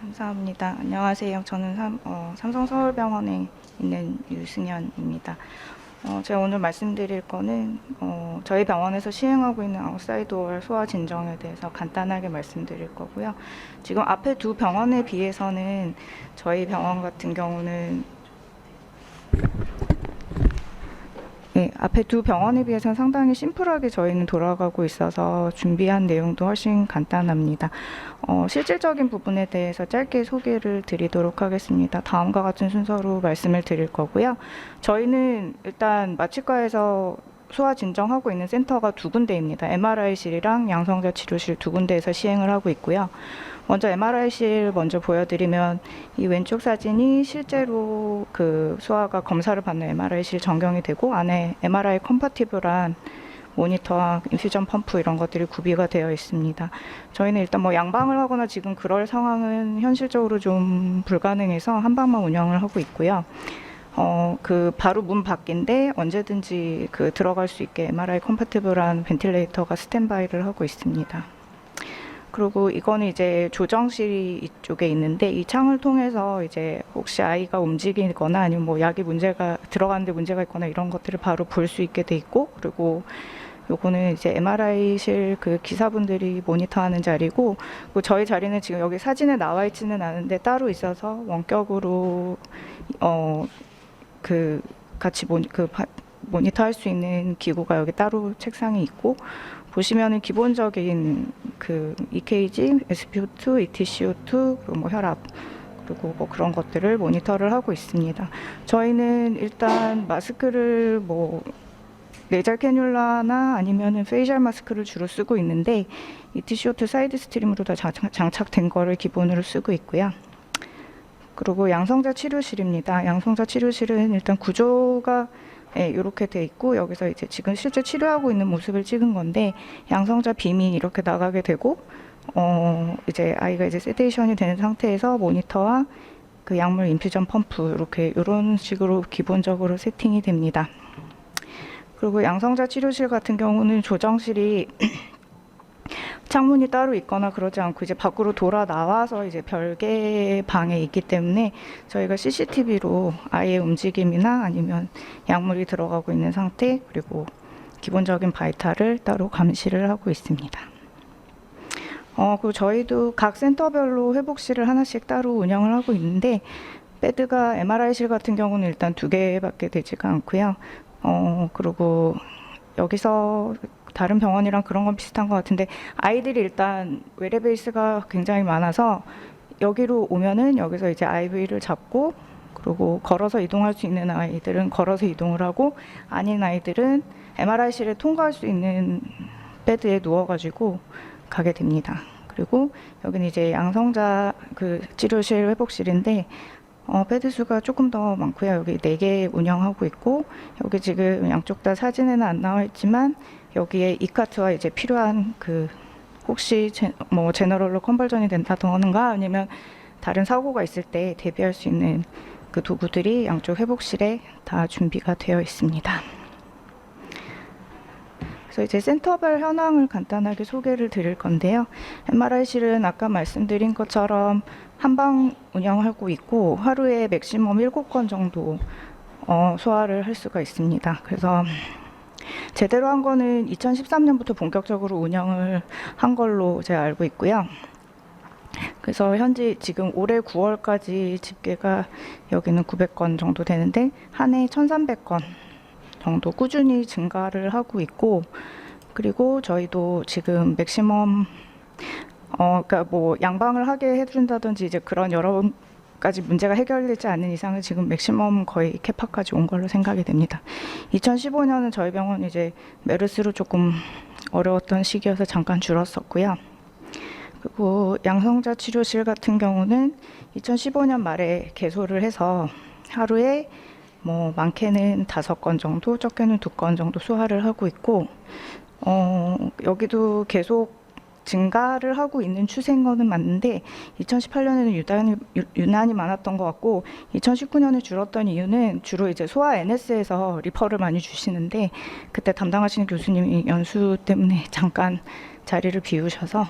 감사합니다. 안녕하세요. 저는 삼성서울병원에 있는 유승현입니다. 제가 오늘 말씀드릴 거는 저희 병원에서 시행하고 있는 아웃사이드월 소아 진정에 대해서 간단하게 말씀드릴 거고요. 지금 앞에 두 병원에 비해서는 저희 병원 같은 경우는 앞에 두 병원에 비해서는 상당히 심플하게 저희는 돌아가고 있어서 준비한 내용도 훨씬 간단합니다. 실질적인 부분에 대해서 짧게 소개를 드리도록 하겠습니다. 다음과 같은 순서로 말씀을 드릴 거고요. 저희는 일단 마취과에서 소아 진정하고 있는 센터가 두 군데입니다. MRI실이랑 양성자 치료실 두 군데에서 시행을 하고 있고요. 먼저 MRI실 먼저 보여드리면 이 왼쪽 사진이 실제로 그 소아가 검사를 받는 MRI실 전경이 되고 안에 MRI 컴파티블한 모니터와 인퓨전 펌프 이런 것들이 구비가 되어 있습니다. 저희는 일단 뭐 양방을 하거나 지금 그럴 상황은 현실적으로 좀 불가능해서 한 방만 운영을 하고 있고요. 그 바로 문 밖인데 언제든지 그 들어갈 수 있게 MRI 컴파티블한 벤틸레이터가 스탠바이를 하고 있습니다. 그리고 이거는 이제 조정실이 이쪽에 있는데 이 창을 통해서 이제 혹시 아이가 움직이거나 아니면 뭐 약이 들어가는데 문제가 있거나 이런 것들을 바로 볼 수 있게 돼 있고, 그리고 요거는 이제 MRI실 그 기사분들이 모니터하는 자리고, 그리고 저희 자리는 지금 여기 사진에 나와 있지는 않은데 따로 있어서 원격으로 같이 모니터 할 수 있는 기구가 여기 따로 책상에 있고, 보시면은 기본적인 그 EKG, SpO2, ETCO2, 그리고 뭐 혈압, 그리고 뭐 그런 것들을 모니터를 하고 있습니다. 저희는 일단 마스크를 뭐 네잘 캐뉼라나 아니면은 페이셜 마스크를 주로 쓰고 있는데 ETCO2 사이드 스트림으로 다 장착된 거를 기본으로 쓰고 있고요. 그리고 양성자 치료실입니다. 양성자 치료실은 일단 구조가 이렇게 돼 있고, 여기서 이제 지금 실제 치료하고 있는 모습을 찍은 건데 양성자 빔이 이렇게 나가게 되고, 이제 아이가 이제 세데이션이 되는 상태에서 모니터와 그 약물 인퓨전 펌프 이런 식으로 기본적으로 세팅이 됩니다. 그리고 양성자 치료실 같은 경우는 조정실이 창문이 따로 있거나 그러지 않고 이제 밖으로 돌아 나와서 이제 별개의 방에 있기 때문에 저희가 CCTV로 아이의 움직임이나 아니면 약물이 들어가고 있는 상태, 그리고 기본적인 바이탈을 따로 감시를 하고 있습니다. 그리고 저희도 각 센터별로 회복실을 하나씩 따로 운영을 하고 있는데, 베드가 MRI실 같은 경우는 일단 2개밖에 되지가 않고요. 그리고 여기서 다른 병원이랑 그런 건 비슷한 것 같은데, 아이들이 일단 외래 베이스가 굉장히 많아서 여기로 오면은 여기서 이제 IV를 잡고, 그리고 걸어서 이동할 수 있는 아이들은 걸어서 이동을 하고, 아닌 아이들은 MRI실에 통과할 수 있는 베드에 누워가지고 가게 됩니다. 그리고 여기는 이제 양성자 그 치료실 회복실인데 베드 수가 조금 더 많고요. 여기 4개 운영하고 있고, 여기 지금 양쪽 다 사진에는 안 나와 있지만 여기에 이카트와 이제 필요한 그 혹시 뭐 제너럴로 컨버전이 된다던가 아니면 다른 사고가 있을 때 대비할 수 있는 그 도구들이 양쪽 회복실에 다 준비가 되어 있습니다. 그래서 이제 센터별 현황을 간단하게 소개를 드릴 건데요. MRI실은 아까 말씀드린 것처럼 한방 운영하고 있고 하루에 맥시멈 7건 정도 소화를 할 수가 있습니다. 그래서 제대로 한 거는 2013년부터 본격적으로 운영을 한 걸로 제가 알고 있고요. 그래서 현재 지금 올해 9월까지 집계가 여기는 900건 정도 되는데 한 해 1,300건 정도 꾸준히 증가를 하고 있고, 그리고 저희도 지금 맥시멈 그러니까 뭐 양방을 하게 해준다든지 이제 그런 여러 가지 문제가 해결되지 않는 이상은 지금 맥시멈 거의 캐파까지 온 걸로 생각이 됩니다. 2015년은 저희 병원 이제 메르스로 조금 어려웠던 시기여서 잠깐 줄었었고요. 그리고 양성자 치료실 같은 경우는 2015년 말에 개소를 해서 하루에 뭐 많게는 5건 정도, 적게는 2건 정도 소화를 하고 있고, 여기도 계속 증가를 하고 있는 추세인 거는 맞는데 2018년에는 유난히 많았던 것 같고 2019년에 줄었던 이유는 주로 이제 소아 NS에서 리퍼를 많이 주시는데 그때 담당하시는 교수님이 연수 때문에 잠깐 자리를 비우셔서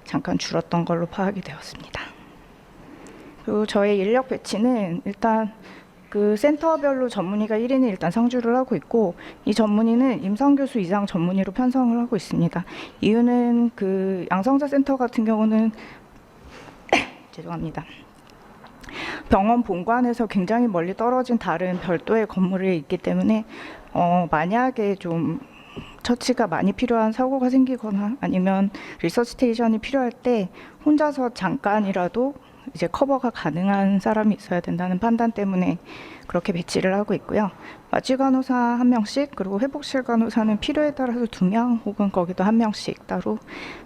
잠깐 줄었던 걸로 파악이 되었습니다. 그리고 저희 인력 배치는 일단 그 센터별로 전문의가 1인을 일단 상주를 하고 있고, 이 전문의는 임상 교수 이상 전문의로 편성을 하고 있습니다. 이유는 그 양성자 센터 같은 경우는 죄송합니다. 병원 본관에서 굉장히 멀리 떨어진 다른 별도의 건물에 있기 때문에 만약에 좀 처치가 많이 필요한 사고가 생기거나 아니면 리서치테이션이 필요할 때 혼자서 잠깐이라도 이제 커버가 가능한 사람이 있어야 된다는 판단 때문에 그렇게 배치를 하고 있고요. 마취 간호사 1명씩, 그리고 회복실 간호사는 필요에 따라서 2명 혹은 거기도 1명씩 따로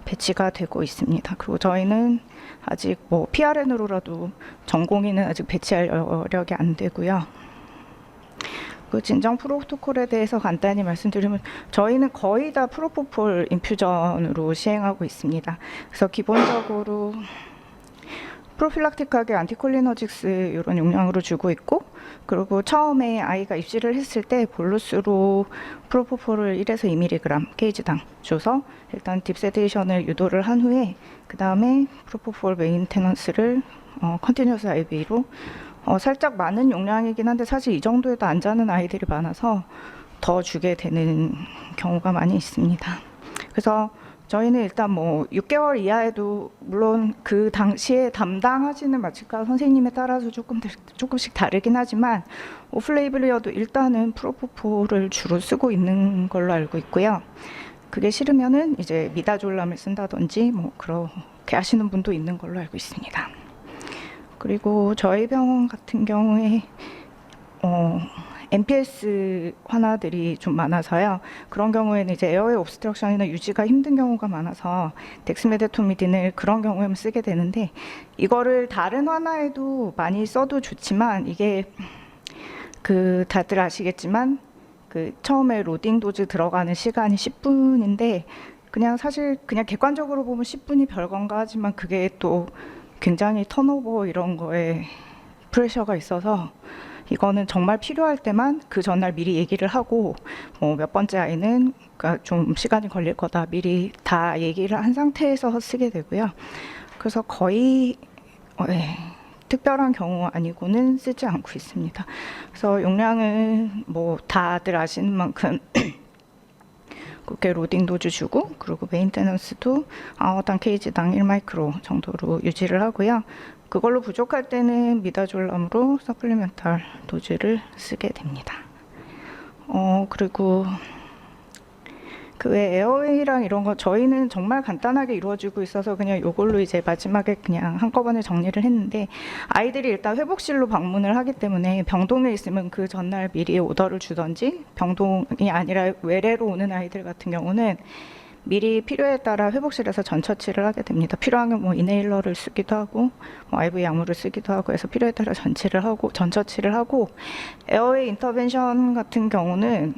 배치가 되고 있습니다. 그리고 저희는 아직 뭐 PRN으로라도 전공의는 아직 배치할 여력이 안 되고요. 그 진정 프로토콜에 대해서 간단히 말씀드리면, 저희는 거의 다 프로포폴 인퓨전으로 시행하고 있습니다. 그래서 기본적으로 프로필락틱하게 안티콜리너직스 이런 용량으로 주고 있고, 그리고 처음에 아이가 입시를 했을 때 볼루스로 프로포폴을 1에서 2mg 케이지당 줘서 일단 딥세데이션을 유도를 한 후에 그 다음에 프로포폴 메인테넌스를 컨티뉴어스 IV로 살짝 많은 용량이긴 한데 사실 이 정도에도 안 자는 아이들이 많아서 더 주게 되는 경우가 많이 있습니다. 그래서 저희는 일단 뭐 6개월 이하에도 물론 그 당시에 담당하시는 마취과 선생님에 따라서 조금씩 다르긴 하지만 오프레이블이어도 일단은 프로포폴을 주로 쓰고 있는 걸로 알고 있고요. 그게 싫으면은 이제 미다졸람을 쓴다든지 뭐 그렇게 하시는 분도 있는 걸로 알고 있습니다. 그리고 저희 병원 같은 경우에 MPS 환아들이 좀 많아서요. 그런 경우에는 이제 에어웨이 옵스트럭션이나 유지가 힘든 경우가 많아서 덱스메데토미딘을 그런 경우에만 쓰게 되는데, 이거를 다른 환아에도 많이 써도 좋지만 이게 그 다들 아시겠지만 그 처음에 로딩 도즈 들어가는 시간이 10분인데 그냥 사실 그냥 객관적으로 보면 10분이 별건가 하지만 그게 또 굉장히 턴오버 이런 거에 프레셔가 있어서 이거는 정말 필요할 때만 그 전날 미리 얘기를 하고 몇 번째 아이는 그러니까 좀 시간이 걸릴 거다 미리 다 얘기를 한 상태에서 쓰게 되고요. 그래서 거의 특별한 경우 아니고는 쓰지 않고 있습니다. 그래서 용량은 뭐 다들 아시는 만큼 그렇게 로딩 도즈 주고, 그리고 메인테넌스도 아워당 케이지당 1마이크로 정도로 유지를 하고요. 그걸로 부족할 때는 미다졸람으로 서플리멘탈 도즈를 쓰게 됩니다. 그리고 그 외 에어웨이랑 이런 거 저희는 정말 간단하게 이루어지고 있어서 그냥 이걸로 이제 마지막에 그냥 한꺼번에 정리를 했는데, 아이들이 일단 회복실로 방문을 하기 때문에 병동에 있으면 그 전날 미리 오더를 주던지, 병동이 아니라 외래로 오는 아이들 같은 경우는 미리 필요에 따라 회복실에서 전처치를 하게 됩니다. 필요하면 뭐 이네일러를 쓰기도 하고 뭐 IV 약물을 쓰기도 하고 해서 필요에 따라 전처치를 하고 에어웨이 인터벤션 같은 경우는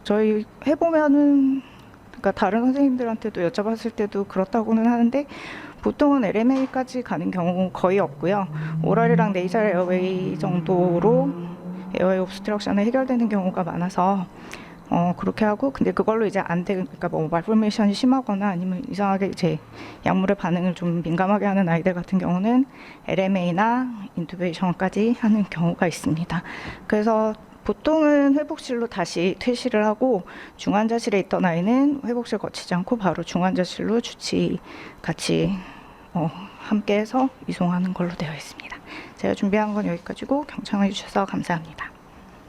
저희 해보면은 그러니까 다른 선생님들한테도 여쭤봤을 때도 그렇다고는 하는데 보통은 LMA까지 가는 경우 거의 없고요. 오럴이랑 네이잘 에어웨이 정도로 에어웨이 옵스트럭션이 해결되는 경우가 많아서 그렇게 하고, 근데 그걸로 이제 안 돼, 그러니까 뭐 말포메이션이 심하거나 아니면 이상하게 이제 약물의 반응을 좀 민감하게 하는 아이들 같은 경우는 LMA나 인투베이션까지 하는 경우가 있습니다. 그래서 보통은 회복실로 다시 퇴실을 하고, 중환자실에 있던 아이는 회복실 거치지 않고 바로 중환자실로 주치 같이 함께 해서 이송하는 걸로 되어 있습니다. 제가 준비한 건 여기까지고 경청해 주셔서 감사합니다.